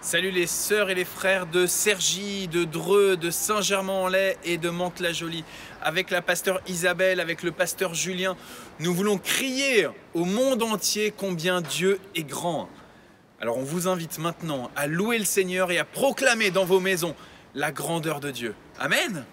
Salut les sœurs et les frères de Cergy, de Dreux, de Saint-Germain-en-Laye et de Mantes-la-Jolie. Avec la pasteur Isabelle, avec le pasteur Julien, nous voulons crier au monde entier combien Dieu est grand. Alors on vous invite maintenant à louer le Seigneur et à proclamer dans vos maisons la grandeur de Dieu. Amen.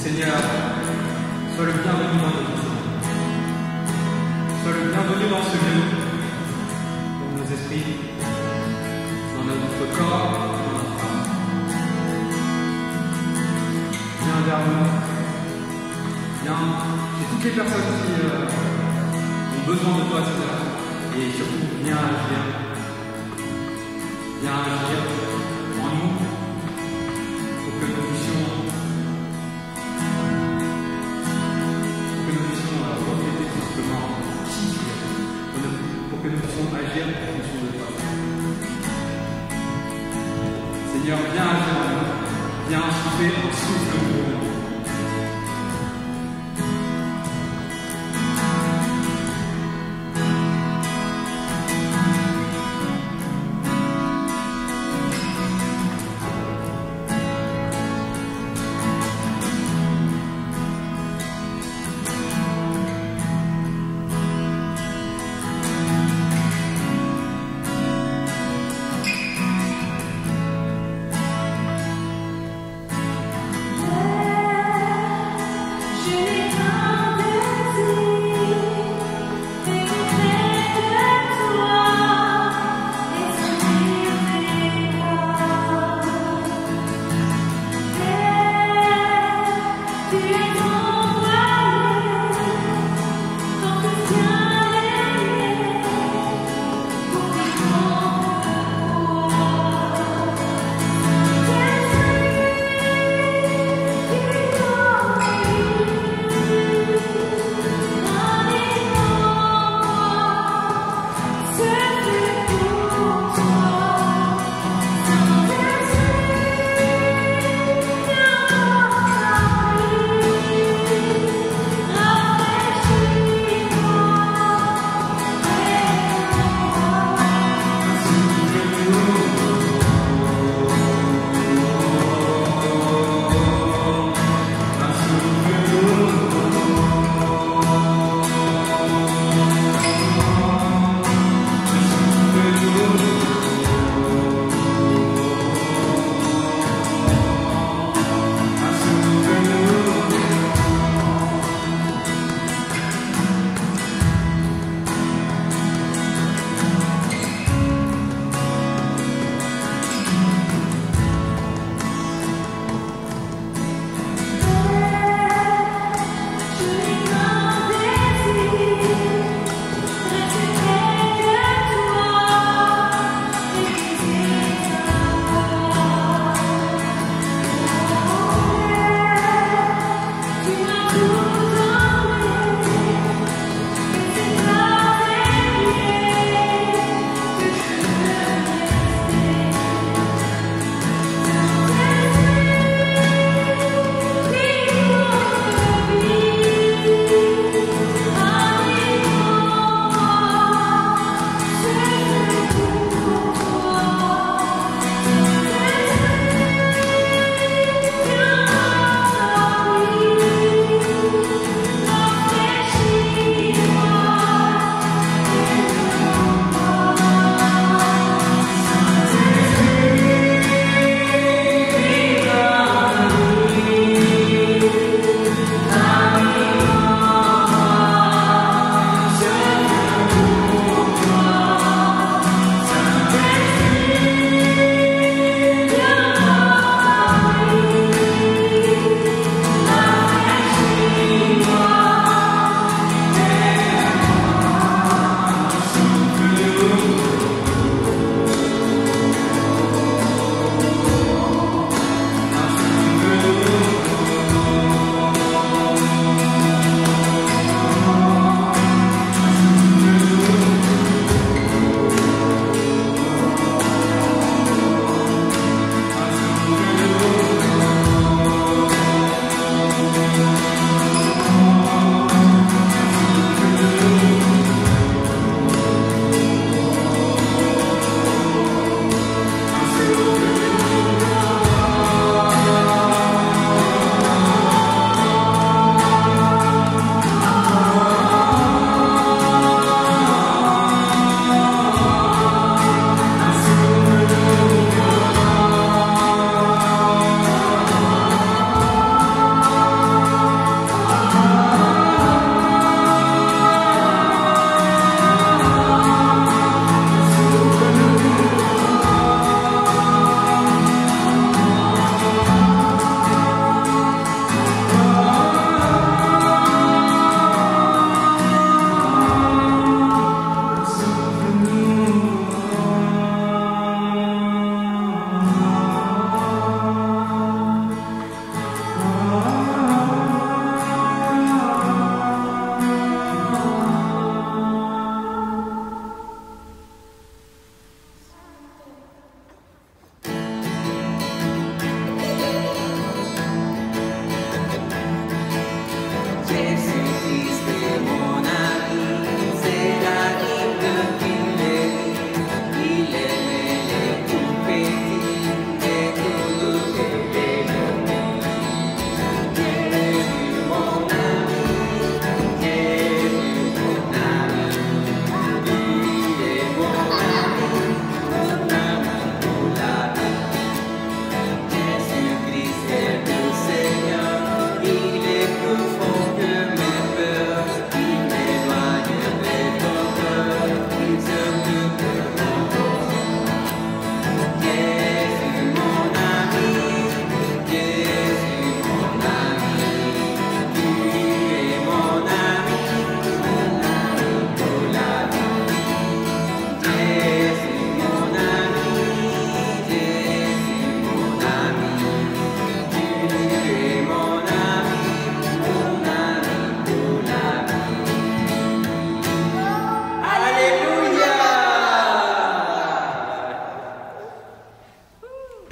Seigneur, sois le bienvenu dans notre vie. Sois le bienvenu dans ce lieu, dans nos esprits, dans notre corps, dans notre âme. vers nous. Viens chez toutes les personnes qui ont besoin de toi, Seigneur. Et surtout, viens agir. Viens agir en nous pour que nous puissions refléter tout simplement qui tu es, pour que nous puissions agir en fonction de toi. Seigneur, viens agir en nous, viens souffler un souffle pour nous.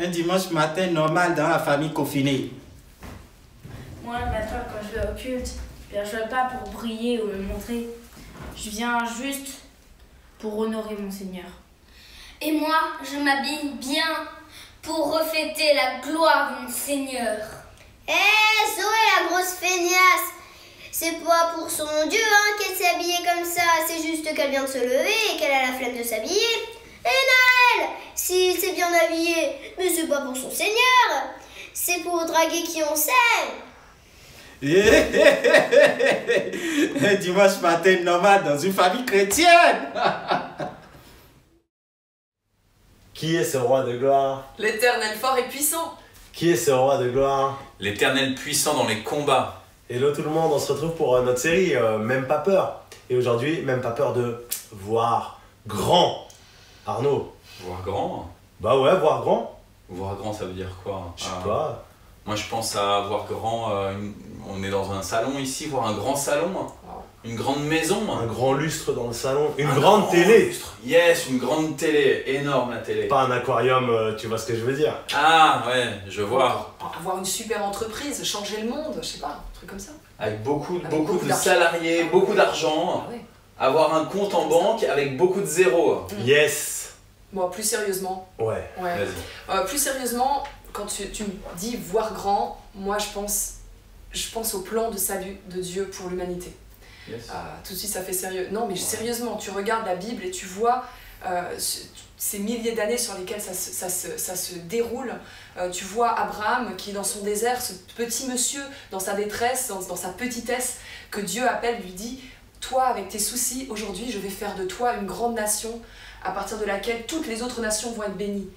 Un dimanche matin normal dans la famille confinée. Moi, le matin, quand je vais au culte, bien, je ne viens pas pour briller ou me montrer. Je viens juste pour honorer mon Seigneur. Et moi, je m'habille bien pour refléter la gloire de mon Seigneur. Zoé, la grosse feignasse! C'est pas pour son Dieu qu'elle s'est habillée comme ça, c'est juste qu'elle vient de se lever et qu'elle a la flemme de s'habiller. Et Naël, s'il s'est bien habillé, mais c'est pas pour son Seigneur, c'est pour draguer qui on sait. Un dimanche matin normal dans une famille chrétienne. Qui est ce roi de gloire? L'Éternel fort et puissant. Qui est ce roi de gloire? L'Éternel puissant dans les combats. Hello tout le monde, on se retrouve pour notre série Même pas peur. Et aujourd'hui, même pas peur de voir grand. Arnaud? Voir grand? Bah ouais, voir grand. Voir grand, ça veut dire quoi? Je sais pas. Moi, je pense à voir grand. On est dans un salon ici, voir un grand salon. Une grande maison. Un grand lustre dans le salon. Une grande télé. Lustre. Yes, une grande télé. Énorme la télé. Pas un aquarium, tu vois ce que je veux dire. Ah ouais, je vois. Avoir une super entreprise, changer le monde, je sais pas, un truc comme ça. Avec beaucoup beaucoup de salariés, beaucoup d'argent. Ah ouais. Avoir un compte en banque avec beaucoup de zéros. Yes. Bon, plus sérieusement. Ouais. Vas-y. Plus sérieusement, quand tu me dis voir grand, moi je pense au plan de salut de Dieu pour l'humanité. Yes. Tout de suite ça fait sérieux. Non mais sérieusement, tu regardes la Bible et tu vois ces milliers d'années sur lesquelles ça se déroule. Tu vois Abraham qui est dans son désert, ce petit monsieur dans sa détresse, dans sa petitesse, que Dieu appelle, lui dit « Toi avec tes soucis, aujourd'hui je vais faire de toi une grande nation à partir de laquelle toutes les autres nations vont être bénies. »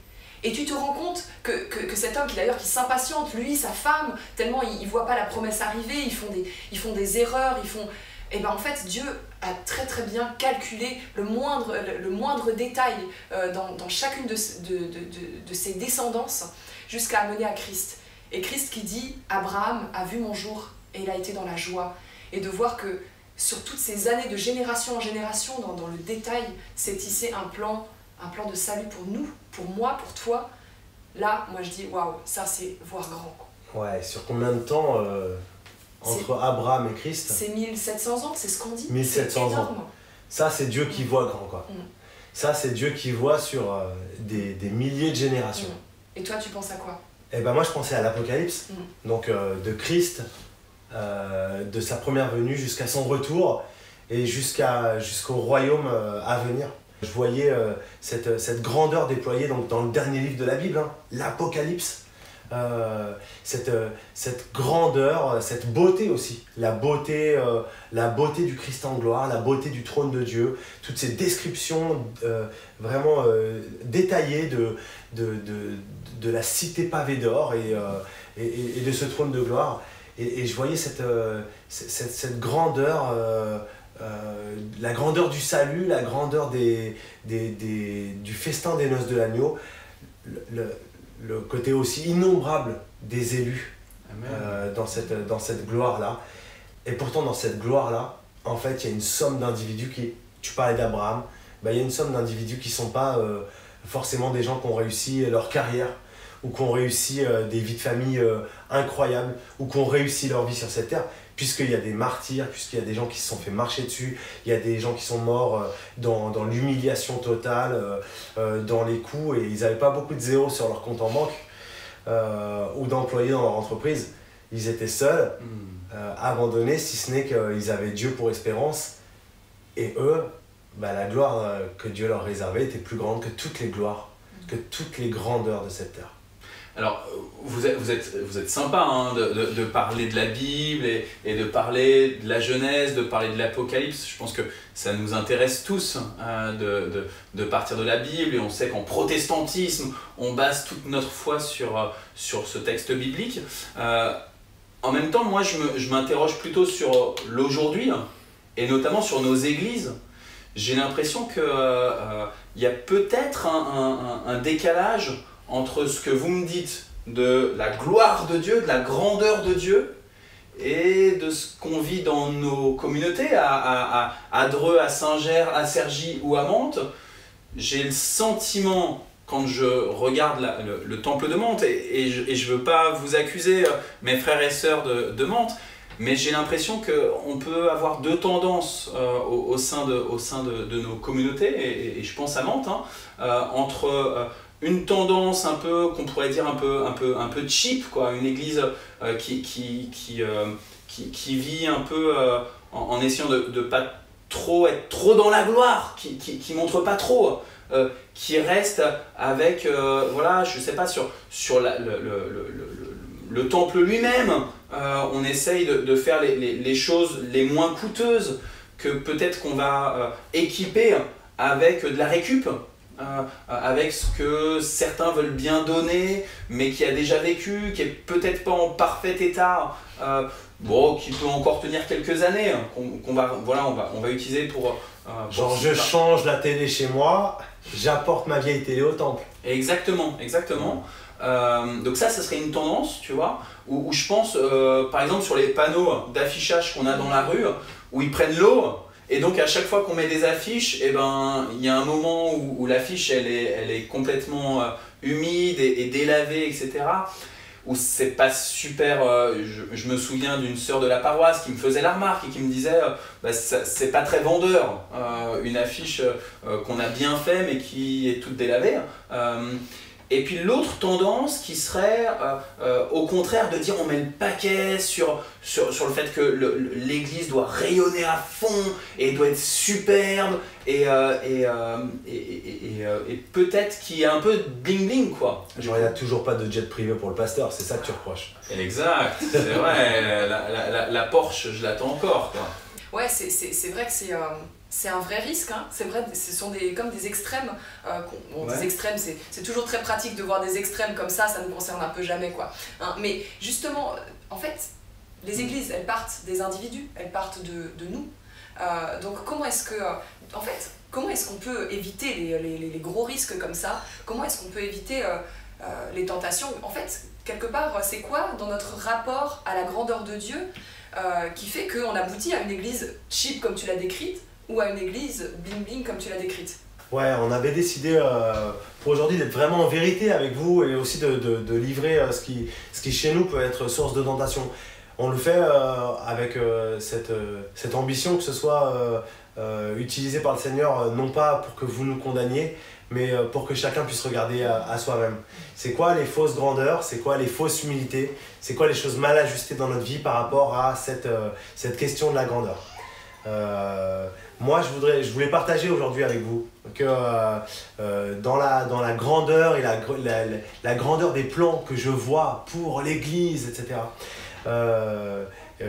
Et tu te rends compte que cet homme qui s'impatiente, lui, sa femme, tellement il ne voit pas la promesse arriver, ils font des erreurs, Et bien en fait, Dieu a très très bien calculé le moindre détail dans chacune de ses descendances jusqu'à amener à Christ. Et Christ qui dit « Abraham a vu mon jour et il a été dans la joie ». Et de voir que sur toutes ces années de génération en génération, dans le détail, s'est tissé un plan de salut pour nous, pour moi, pour toi. Là, moi je dis waouh, ça c'est voir grand. Ouais, sur combien de temps entre Abraham et Christ? C'est 1700 ans, c'est ce qu'on dit. 1700 ans. Ça, c'est Dieu qui voit grand, quoi. Ça, c'est Dieu qui voit sur des milliers de générations. Et toi, tu penses à quoi? Eh ben moi, je pensais à l'Apocalypse, donc de Christ, de sa première venue jusqu'à son retour et jusqu'au royaume à venir. Je voyais cette grandeur déployée donc, dans le dernier livre de la Bible, hein, l'Apocalypse. Cette grandeur, cette beauté aussi, la beauté du Christ en gloire, la beauté du trône de Dieu, toutes ces descriptions vraiment détaillées de la cité pavée d'or et de ce trône de gloire. Et je voyais cette grandeur, la grandeur du salut, la grandeur du festin des noces de l'agneau, le côté aussi innombrable des élus dans cette gloire-là. Et pourtant, dans cette gloire-là, en fait, il y a une somme d'individus qui... Tu parlais d'Abraham, il y a une somme d'individus qui ne sont pas forcément des gens qui ont réussi leur carrière ou qui ont réussi des vies de famille incroyables ou qui ont réussi leur vie sur cette terre, puisqu'il y a des martyrs, puisqu'il y a des gens qui se sont fait marcher dessus, il y a des gens qui sont morts dans l'humiliation totale, dans les coups, et ils n'avaient pas beaucoup de zéros sur leur compte en banque ou d'employés dans leur entreprise. Ils étaient seuls, abandonnés, si ce n'est qu'ils avaient Dieu pour espérance. Et eux, la gloire que Dieu leur réservait était plus grande que toutes les gloires, que toutes les grandeurs de cette terre. Alors, vous êtes sympa hein, de parler de la Bible et de parler de la Genèse, de parler de l'Apocalypse. Je pense que ça nous intéresse tous de partir de la Bible, et on sait qu'en protestantisme, on base toute notre foi sur ce texte biblique. En même temps, moi, je m'interroge plutôt sur l'aujourd'hui, et notamment sur nos églises. J'ai l'impression qu'il y a peut-être un décalage entre ce que vous me dites de la gloire de Dieu, de la grandeur de Dieu, et de ce qu'on vit dans nos communautés, à Dreux, à Saint-Ger, à Cergy ou à Mantes. J'ai le sentiment, quand je regarde le temple de Mantes, et je veux pas vous accuser, mes frères et sœurs de Mantes, mais j'ai l'impression qu'on peut avoir deux tendances au sein de nos communautés, et je pense à Mantes, hein, entre une tendance un peu, qu'on pourrait dire un peu cheap, quoi, une église qui vit un peu en essayant de pas trop être trop dans la gloire, qui montre pas trop, qui reste avec, voilà, je sais pas, sur le temple lui-même, on essaye de faire les choses les moins coûteuses, que peut-être qu'on va équiper avec de la récup, avec ce que certains veulent bien donner, mais qui a déjà vécu, qui est peut-être pas en parfait état, bon, qui peut encore tenir quelques années, on va utiliser pour genre je change la télé chez moi, j'apporte ma vieille télé au temple. Exactement. Donc ça serait une tendance, tu vois, où je pense, par exemple, sur les panneaux d'affichage qu'on a dans la rue, où ils prennent l'eau, et donc à chaque fois qu'on met des affiches, eh ben, il y a un moment où l'affiche elle est complètement humide et délavée, etc. Où c'est pas super, je me souviens d'une sœur de la paroisse qui me faisait la remarque et qui me disait c'est pas très vendeur, une affiche qu'on a bien fait mais qui est toute délavée. Et puis l'autre tendance qui serait au contraire de dire on met le paquet sur le fait que l'église doit rayonner à fond et doit être superbe et peut-être qu'il y a un peu de bling bling, quoi. Genre il n'y a toujours pas de jet privé pour le pasteur, c'est ça que tu reproches. Exact, c'est vrai, la Porsche je l'attends encore, quoi. Ouais, c'est vrai que c'est un vrai risque, hein. C'est vrai, ce sont comme des extrêmes. Des extrêmes, c'est toujours très pratique de voir des extrêmes comme ça nous concerne un peu jamais, quoi. Hein, mais justement, en fait, les églises, elles partent des individus, elles partent de nous. Donc comment est-ce qu'on peut éviter les gros risques comme ça? Comment est-ce qu'on peut éviter les tentations? En fait, quelque part, c'est quoi dans notre rapport à la grandeur de Dieu qui fait qu'on aboutit à une église cheap comme tu l'as décrite, ou à une église bling bling comme tu l'as décrite? Ouais, on avait décidé pour aujourd'hui d'être vraiment en vérité avec vous et aussi de livrer ce qui chez nous peut être source de tentation. On le fait avec cette ambition que ce soit utilisé par le Seigneur, non pas pour que vous nous condamniez, mais pour que chacun puisse regarder à soi-même. C'est quoi les fausses grandeurs, c'est quoi les fausses humilités, c'est quoi les choses mal ajustées dans notre vie par rapport à cette question de la grandeur. Moi, je voulais partager aujourd'hui avec vous que dans la grandeur et la grandeur des plans que je vois pour l'Église, etc.,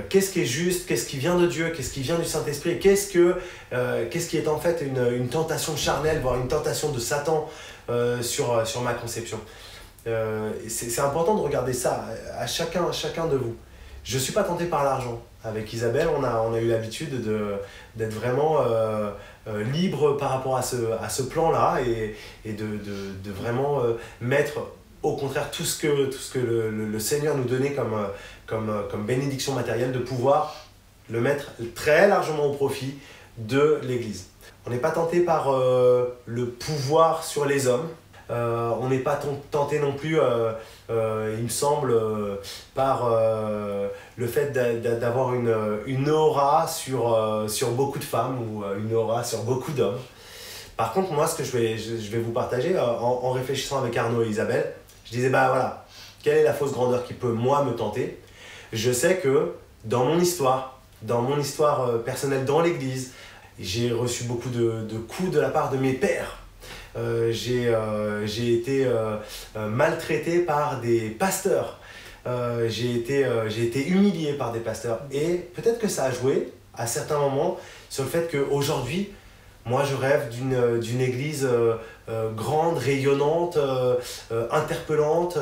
qu'est-ce qui est juste, qu'est-ce qui vient de Dieu, qu'est-ce qui vient du Saint-Esprit, qu'est-ce qui est en fait une tentation charnelle, voire une tentation de Satan sur ma conception. C'est important de regarder ça à chacun de vous. Je ne suis pas tenté par l'argent. Avec Isabelle, on a eu l'habitude d'être vraiment libre par rapport à ce plan-là et de vraiment mettre au contraire tout ce que le Seigneur nous donnait comme bénédiction matérielle, de pouvoir le mettre très largement au profit de l'Église. On n'est pas tenté par le pouvoir sur les hommes. On n'est pas tenté non plus, il me semble, par le fait d'avoir une aura sur beaucoup de femmes ou une aura sur beaucoup d'hommes. Par contre, moi, ce que je vais vous partager, en réfléchissant avec Arnaud et Isabelle, je disais, voilà, quelle est la fausse grandeur qui peut, moi, me tenter? Je sais que dans mon histoire personnelle dans l'Église, j'ai reçu beaucoup de coups de la part de mes pères. J'ai été maltraité par des pasteurs, j'ai été humilié par des pasteurs, et peut-être que ça a joué à certains moments sur le fait qu'aujourd'hui, moi je rêve d'une église grande, rayonnante, interpellante,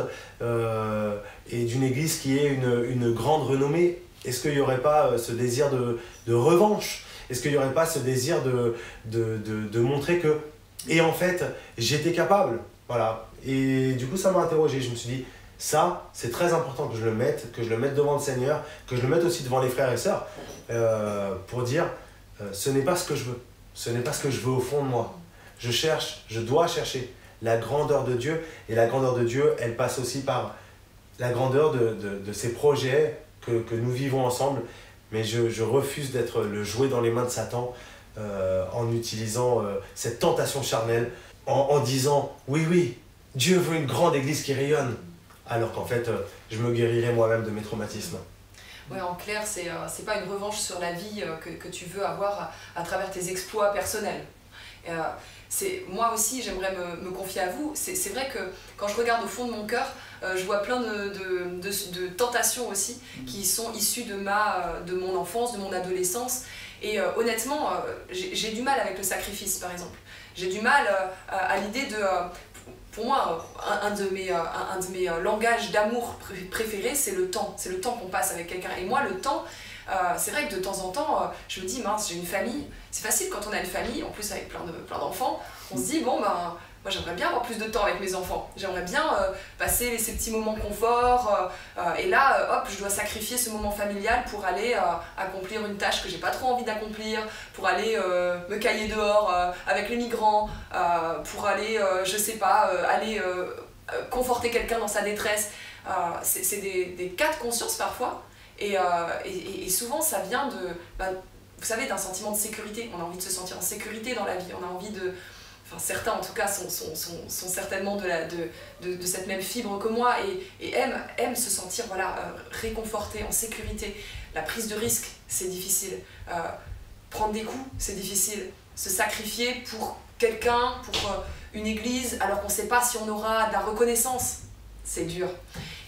et d'une église qui ait une grande renommée. Est-ce qu'il n'y aurait pas ce désir de revanche? Est-ce qu'il n'y aurait pas ce désir de montrer que... Et en fait, j'étais capable, voilà. Et du coup, ça m'a interrogé. Je me suis dit, ça, c'est très important que je le mette devant le Seigneur, que je le mette aussi devant les frères et sœurs, pour dire, ce n'est pas ce que je veux. Ce n'est pas ce que je veux au fond de moi. Je dois chercher la grandeur de Dieu. Et la grandeur de Dieu, elle passe aussi par la grandeur de ces projets que nous vivons ensemble. Mais je refuse d'être le jouet dans les mains de Satan en utilisant cette tentation charnelle, en disant « Oui, Dieu veut une grande église qui rayonne », alors qu'en fait, je me guérirai moi-même de mes traumatismes. Ouais, en clair, c'est pas une revanche sur la vie que tu veux avoir à travers tes exploits personnels. Moi aussi, j'aimerais me confier à vous. C'est vrai que quand je regarde au fond de mon cœur, je vois plein de tentations aussi qui sont issues de mon enfance, de mon adolescence. Et honnêtement, j'ai du mal avec le sacrifice, par exemple. J'ai du mal à l'idée de... Pour moi, un de mes langages d'amour préférés, c'est le temps. C'est le temps qu'on passe avec quelqu'un. Et moi, le temps, c'est vrai que de temps en temps, je me dis, mince, j'ai une famille. C'est facile quand on a une famille, en plus avec plein d'enfants. On se dit, bon, ben, moi j'aimerais bien avoir plus de temps avec mes enfants. J'aimerais bien passer ces petits moments confort. Et là, hop, je dois sacrifier ce moment familial pour aller accomplir une tâche que j'ai pas trop envie d'accomplir, pour aller me cailler dehors avec les migrants, pour aller, je sais pas, aller conforter quelqu'un dans sa détresse. C'est des cas de conscience parfois. Et souvent, ça vient vous savez, d'un sentiment de sécurité. On a envie de se sentir en sécurité dans la vie. On a envie de... Enfin, certains, en tout cas, sont certainement de cette même fibre que moi et aiment se sentir réconfortés, en sécurité. La prise de risque, c'est difficile. Prendre des coups, c'est difficile. Se sacrifier pour quelqu'un, pour une église, alors qu'on ne sait pas si on aura de la reconnaissance, c'est dur.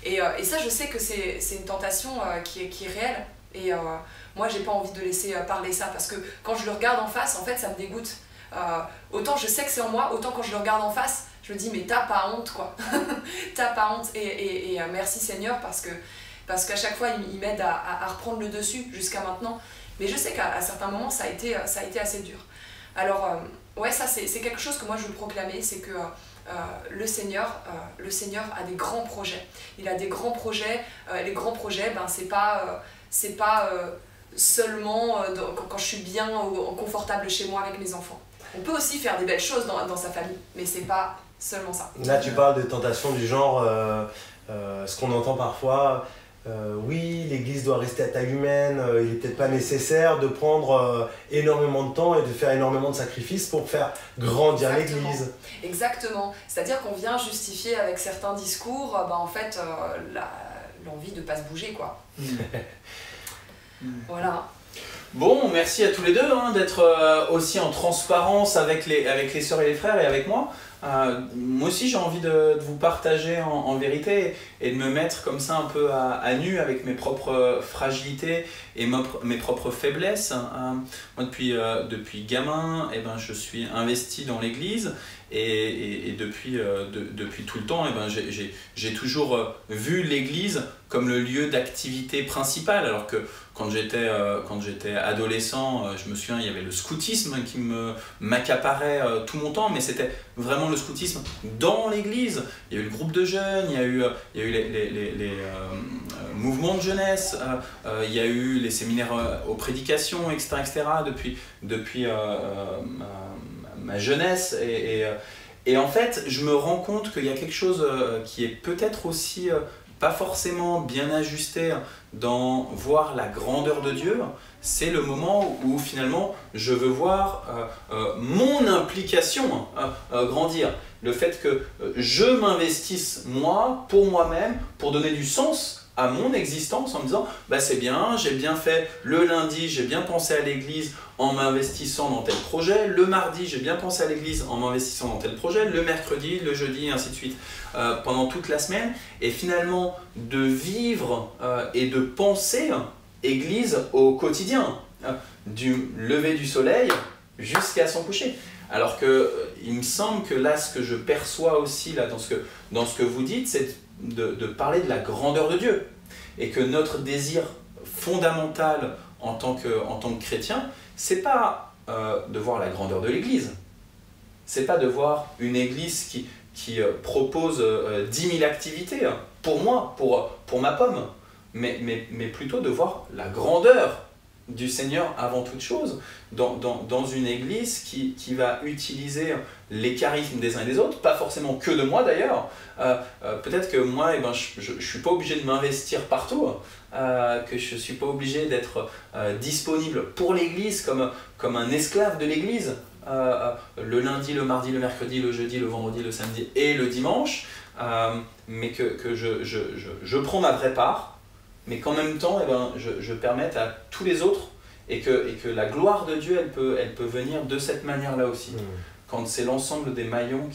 Et ça, je sais que c'est une tentation qui est réelle. Et moi, j'ai pas envie de laisser parler ça, parce que quand je le regarde en face, en fait, ça me dégoûte. Autant je sais que c'est en moi, autant quand je le regarde en face, je me dis, mais t'as pas honte, quoi. T'as pas honte. Et merci Seigneur, parce qu'à chaque fois, il m'aide à reprendre le dessus jusqu'à maintenant. Mais je sais qu'à certains moments, ça a été assez dur. Alors, ouais, ça, c'est quelque chose que moi, je veux proclamer, c'est que... le Seigneur a des grands projets. Il a des grands projets. Les grands projets, c'est pas seulement quand je suis bien ou confortable chez moi avec mes enfants. On peut aussi faire des belles choses dans sa famille, mais c'est pas seulement ça. Là, tu parles de tentations du genre, ce qu'on entend parfois, oui, l'église doit rester à taille humaine, il n'est peut-être pas nécessaire de prendre énormément de temps et de faire énormément de sacrifices pour faire grandir l'église. Exactement. C'est-à-dire qu'on vient justifier avec certains discours, en fait, l'envie de ne pas se bouger, quoi. Voilà. Bon, merci à tous les deux d'être aussi en transparence avec les sœurs et les frères et avec moi. Moi aussi j'ai envie de vous partager en vérité et de me mettre comme ça un peu à nu avec mes propres fragilités et mes propres faiblesses. Moi depuis gamin, je suis investi dans l'église et depuis tout le temps j'ai toujours vu l'église comme le lieu d'activité principal, alors que quand j'étais adolescent, je me souviens, il y avait le scoutisme qui m'accaparait tout mon temps, mais c'était vraiment le scoutisme dans l'église. Il y a eu le groupe de jeunes, il y a eu les mouvements de jeunesse, il y a eu les séminaires aux prédications, etc. depuis ma jeunesse. Et en fait, je me rends compte qu'il y a quelque chose qui est peut-être aussi pas forcément bien ajusté dans voir la grandeur de Dieu. C'est le moment où finalement je veux voir mon implication grandir. Le fait que je m'investisse moi, pour moi-même, pour donner du sens à mon existence en me disant c'est bien, j'ai bien fait le lundi, j'ai bien pensé à l'église en m'investissant dans tel projet, le mardi j'ai bien pensé à l'église en m'investissant dans tel projet, le mercredi, le jeudi et ainsi de suite pendant toute la semaine, et finalement de vivre et de penser église au quotidien, du lever du soleil jusqu'à son coucher. Alors que il me semble que là, ce que je perçois aussi là, dans ce que vous dites, c'est de parler de la grandeur de Dieu. Et que notre désir fondamental en tant que chrétien, c'est pas de voir la grandeur de l'Église. C'est pas de voir une Église qui propose 10 000 activités pour moi, pour ma pomme, mais plutôt de voir la grandeur du Seigneur avant toute chose, dans une église qui va utiliser les charismes des uns et des autres, pas forcément que de moi d'ailleurs. Peut-être que moi, je ne suis pas obligé de m'investir partout, que je ne suis pas obligé d'être disponible pour l'Église comme un esclave de l'Église, le lundi, le mardi, le mercredi, le jeudi, le vendredi, le samedi et le dimanche, mais que je prends ma vraie part, mais qu'en même temps, je permette à tous les autres, et que la gloire de Dieu, elle peut venir de cette manière-là aussi, quand c'est l'ensemble des maillons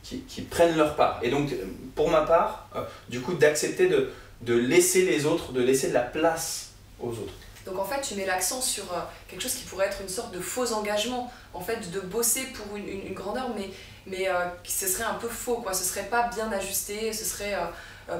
qui prennent leur part. Et donc, pour ma part, du coup, d'accepter de laisser les autres, de laisser de la place aux autres. Donc en fait, tu mets l'accent sur quelque chose qui pourrait être une sorte de faux engagement, en fait, de bosser pour une grandeur, mais ce serait un peu faux, quoi. Ce serait pas bien ajusté, ce serait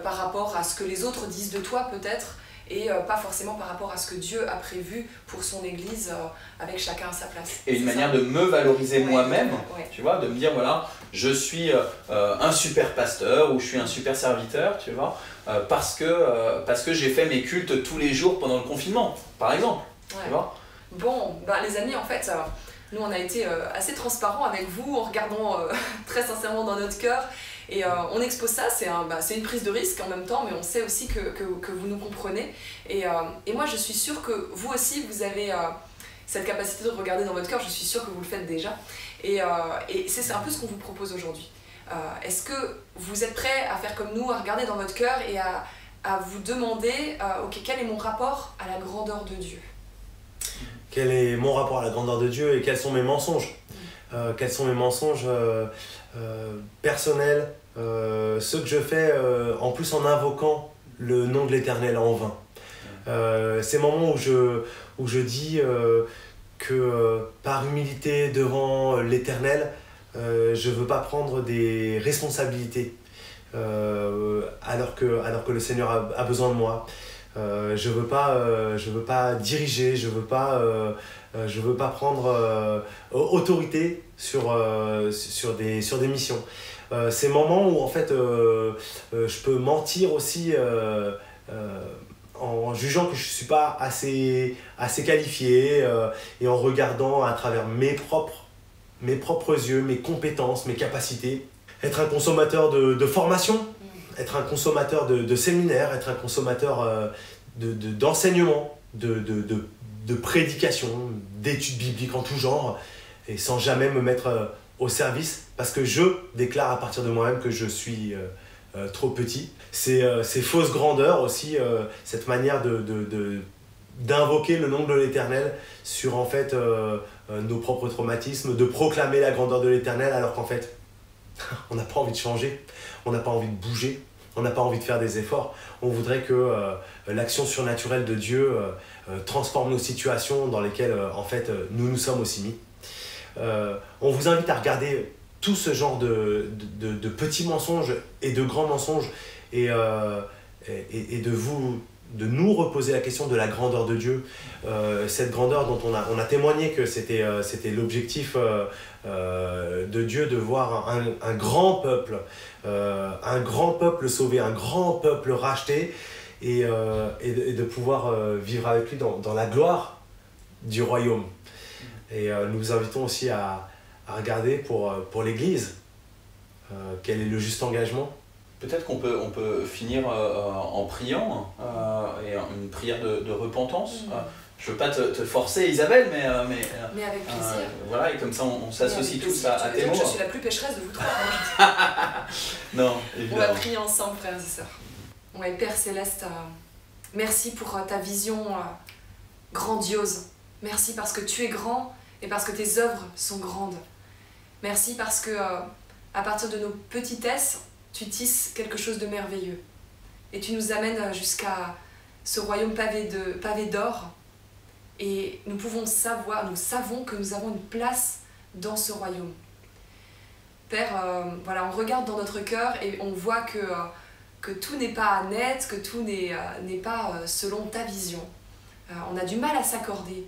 par rapport à ce que les autres disent de toi, peut-être, et pas forcément par rapport à ce que Dieu a prévu pour son Église, avec chacun à sa place. Et une manière de me valoriser moi-même, tu vois, de me dire, voilà, je suis un super pasteur ou je suis un super serviteur, tu vois, parce que j'ai fait mes cultes tous les jours pendant le confinement, par exemple, tu vois. Bon, les amis, en fait, nous on a été assez transparents avec vous en regardant très sincèrement dans notre cœur. Et on expose ça, c'est une prise de risque en même temps, mais on sait aussi que vous nous comprenez. Et moi, je suis sûre que vous aussi, vous avez cette capacité de regarder dans votre cœur, je suis sûre que vous le faites déjà. Et c'est un peu ce qu'on vous propose aujourd'hui. Est-ce que vous êtes prêts à faire comme nous, à regarder dans votre cœur et à vous demander, ok, quel est mon rapport à la grandeur de Dieu? Quel est mon rapport à la grandeur de Dieu et quels sont mes mensonges? Quels sont mes mensonges personnels, ceux que je fais en plus en invoquant le nom de l'Éternel en vain. Ces moments où je dis que par humilité devant l'Éternel, je ne veux pas prendre des responsabilités alors que le Seigneur a besoin de moi. Je veux pas diriger, je veux pas prendre autorité sur des missions. Ces moments où en fait je peux mentir aussi en jugeant que je ne suis pas assez qualifié et en regardant à travers mes propres yeux, mes compétences, mes capacités. Être un consommateur de formation, être un consommateur de séminaires, être un consommateur d'enseignement, de prédication, d'études bibliques en tout genre, et sans jamais me mettre au service, parce que je déclare à partir de moi-même que je suis trop petit. Ces fausses grandeurs aussi, cette manière d'invoquer le nom de l'Éternel sur en fait nos propres traumatismes, de proclamer la grandeur de l'Éternel alors qu'en fait on n'a pas envie de changer, on n'a pas envie de bouger, on n'a pas envie de faire des efforts. On voudrait que l'action surnaturelle de Dieu transforme nos situations dans lesquelles en fait nous sommes aussi mis. On vous invite à regarder tout ce genre de petits mensonges et de grands mensonges et de nous reposer la question de la grandeur de Dieu. Cette grandeur dont on a témoigné que c'était l'objectif de Dieu, de voir un grand peuple sauvé, un grand peuple racheté et de pouvoir vivre avec lui dans la gloire du royaume. Et nous vous invitons aussi à regarder pour l'Église quel est le juste engagement. Peut-être qu'on peut finir en priant, et une prière de repentance. Je ne veux pas te forcer, Isabelle, mais avec plaisir. Voilà, et comme ça on s'associe tous à tes mots. Je suis la plus pécheresse de vous trois. Non, évidemment. On va prier ensemble, frères et sœurs. Ouais, Père Céleste, merci pour ta vision grandiose. Merci parce que tu es grand et parce que tes œuvres sont grandes. Merci parce que à partir de nos petitesses, tu tisses quelque chose de merveilleux. Et tu nous amènes jusqu'à ce royaume pavé d'or. Et nous savons que nous avons une place dans ce royaume. Père, voilà, on regarde dans notre cœur et on voit que tout n'est pas net, que tout n'est pas selon ta vision. On a du mal à s'accorder.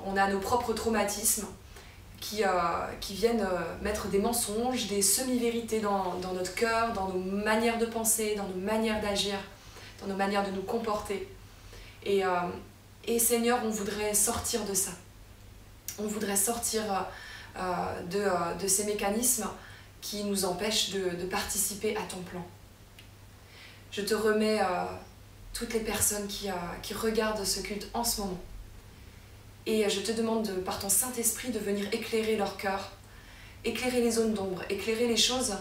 On a nos propres traumatismes qui viennent mettre des mensonges, des semi-vérités dans notre cœur, dans nos manières de penser, dans nos manières d'agir, dans nos manières de nous comporter. Et Seigneur, on voudrait sortir de ça. On voudrait sortir de ces mécanismes qui nous empêchent de participer à ton plan. Je te remets toutes les personnes qui regardent ce culte en ce moment. Et je te demande par ton Saint-Esprit de venir éclairer leur cœur, éclairer les zones d'ombre, éclairer les choses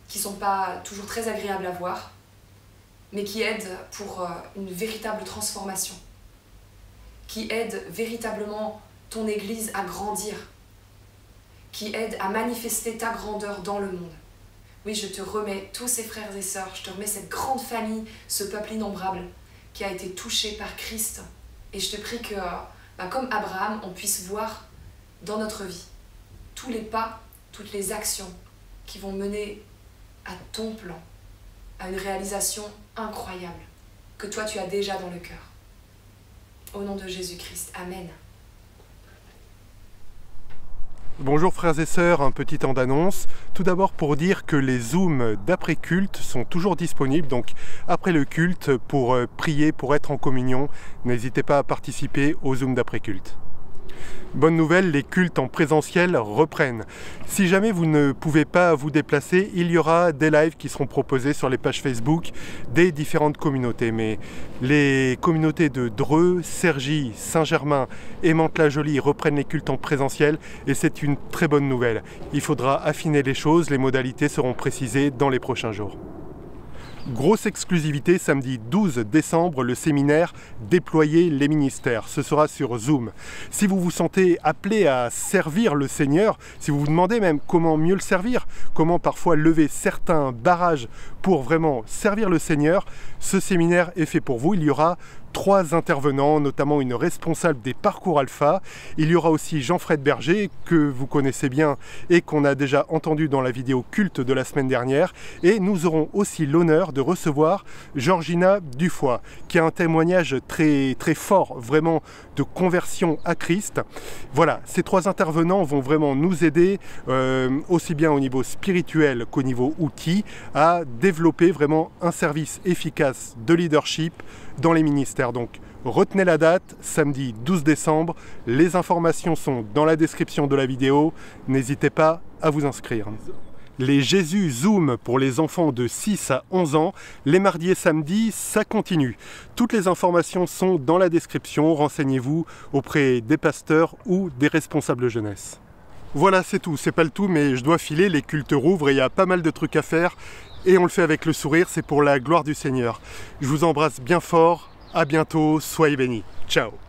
qui ne sont pas toujours très agréables à voir, mais qui aident pour une véritable transformation, qui aident véritablement ton Église à grandir, qui aident à manifester ta grandeur dans le monde. Oui, je te remets tous ces frères et sœurs, je te remets cette grande famille, ce peuple innombrable qui a été touché par Christ. Et je te prie que, comme Abraham, on puisse voir dans notre vie tous les pas, toutes les actions qui vont mener à ton plan, à une réalisation incroyable que toi tu as déjà dans le cœur. Au nom de Jésus-Christ, Amen. Bonjour frères et sœurs, un petit temps d'annonce. Tout d'abord pour dire que les Zooms d'après-culte sont toujours disponibles, donc après le culte, pour prier, pour être en communion, n'hésitez pas à participer aux Zooms d'après-culte. Bonne nouvelle, les cultes en présentiel reprennent. Si jamais vous ne pouvez pas vous déplacer, il y aura des lives qui seront proposés sur les pages Facebook des différentes communautés. Mais les communautés de Dreux, Cergy, Saint-Germain et Mantes-la-Jolie reprennent les cultes en présentiel et c'est une très bonne nouvelle. Il faudra affiner les choses, les modalités seront précisées dans les prochains jours. Grosse exclusivité, samedi 12 décembre, le séminaire Déployer les ministères. Ce sera sur Zoom. Si vous vous sentez appelé à servir le Seigneur, si vous vous demandez même comment mieux le servir, comment parfois lever certains barrages pour vraiment servir le Seigneur, ce séminaire est fait pour vous. Il y aura 3 intervenants, notamment une responsable des parcours alpha. Il y aura aussi Jean-Fred Berger, que vous connaissez bien et qu'on a déjà entendu dans la vidéo culte de la semaine dernière. Et nous aurons aussi l'honneur de recevoir Georgina Dufoy, qui a un témoignage très fort, vraiment de conversion à Christ. Voilà, ces 3 intervenants vont vraiment nous aider, aussi bien au niveau spirituel qu'au niveau outils, à développer vraiment un service efficace de leadership dans les ministères. Donc retenez la date, samedi 12 décembre, les informations sont dans la description de la vidéo, n'hésitez pas à vous inscrire. Les Jésus Zoom pour les enfants de 6 à 11 ans, les mardis et samedis, ça continue. Toutes les informations sont dans la description, renseignez-vous auprès des pasteurs ou des responsables jeunesse. Voilà, c'est tout, c'est pas le tout, mais je dois filer, les cultes rouvrent et il y a pas mal de trucs à faire. Et on le fait avec le sourire, c'est pour la gloire du Seigneur. Je vous embrasse bien fort, à bientôt, soyez bénis. Ciao.